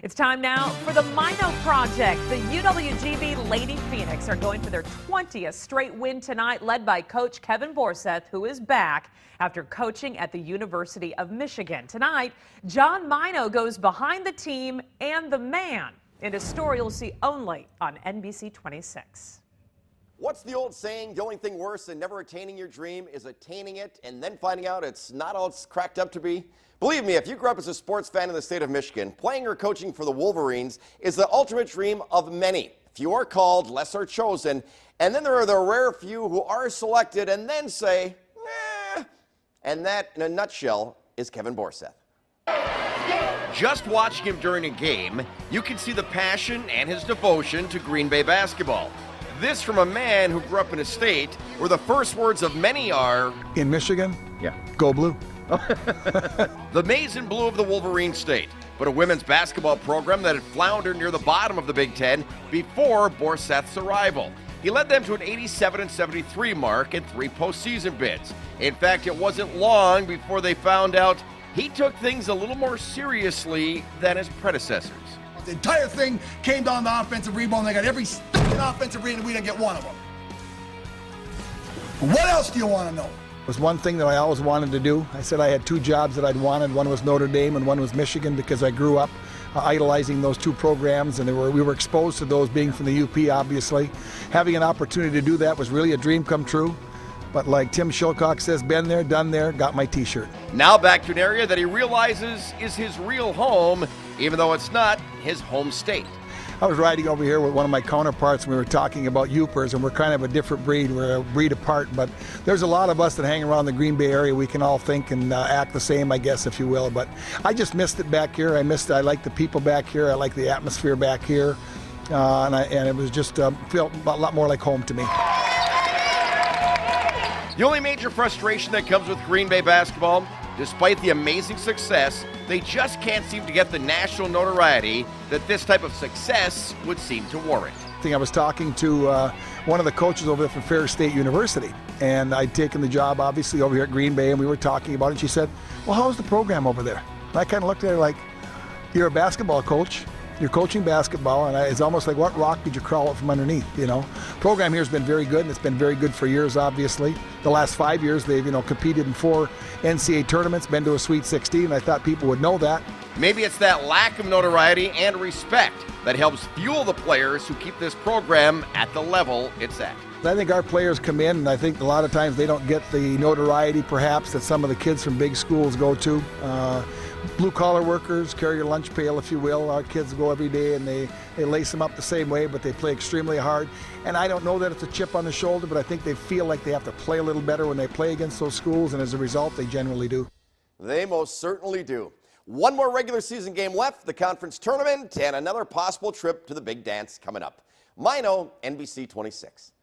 It's time now for the Maino Project. The UWGB Lady Phoenix are going for their 20th straight win tonight, led by coach Kevin Borseth, who is back after coaching at the University of Michigan. Tonight, John Maino goes behind the team and the man in a story you'll see only on NBC 26. What's the old saying? The only thing worse than never attaining your dream is attaining it and then finding out it's not all it's cracked up to be. Believe me, if you grew up as a sports fan in the state of Michigan, playing or coaching for the Wolverines is the ultimate dream of many. Few are called, less are chosen, and then there are the rare few who are selected and then say, nah. And that, in a nutshell, is Kevin Borseth. Just watching him during a game, you can see the passion and his devotion to Green Bay basketball. This from a man who grew up in a state where the first words of many are, in Michigan? Yeah. Go Blue. The maize and blue of the Wolverine state, but a women's basketball program that had floundered near the bottom of the Big Ten before Borseth's arrival. He led them to an 87-73 mark and 3 postseason bids. In fact, it wasn't long before they found out he took things a little more seriously than his predecessors. The entire thing came down to offensive rebound. They got every offensive rebound. We didn't get one of them. What else do you want to know? It was one thing that I always wanted to do. I said I had 2 jobs that I'd wanted. One was Notre Dame and one was Michigan, because I grew up idolizing those 2 programs, and we were exposed to those, being from the UP, obviously. Having an opportunity to do that was really a dream come true. But like Tim Shilcock says, been there, done there, got my t-shirt. Now back to an area that he realizes is his real home, even though it's not his home state. I was riding over here with one of my counterparts, and we were talking about Yoopers, and we're kind of a different breed. We're a breed apart, but there's a lot of us that hang around the Green Bay area. We can all think and act the same, I guess, if you will. But I just missed it back here. I like the people back here. I like the atmosphere back here. And it was just felt a lot more like home to me. The only major frustration that comes with Green Bay basketball, despite the amazing success, they just can't seem to get the national notoriety that this type of success would seem to warrant. I was talking to one of the coaches over there from Ferris State University, and I'd taken the job, obviously, over here at Green Bay, and we were talking about it, and she said, well, how's the program over there? And I kind of looked at her like, you're a basketball coach. You're coaching basketball, and it's almost like, what rock did you crawl out from underneath, you know? Program here has been very good, and it's been very good for years, obviously. The last 5 years, they've, competed in 4 NCAA tournaments, been to a Sweet 16, and I thought people would know that. Maybe it's that lack of notoriety and respect that helps fuel the players who keep this program at the level it's at. I think our players come in, and I think a lot of times they don't get the notoriety, perhaps, that some of the kids from big schools go to. Blue-collar workers carry your lunch pail, if you will. Our kids go every day, and they lace them up the same way, but they play extremely hard. And I don't know that it's a chip on the shoulder, but I think they feel like they have to play a little better when they play against those schools, and as a result, they generally do. They most certainly do. One more regular season game left, the conference tournament, and another possible trip to the big dance coming up. Maino, NBC 26.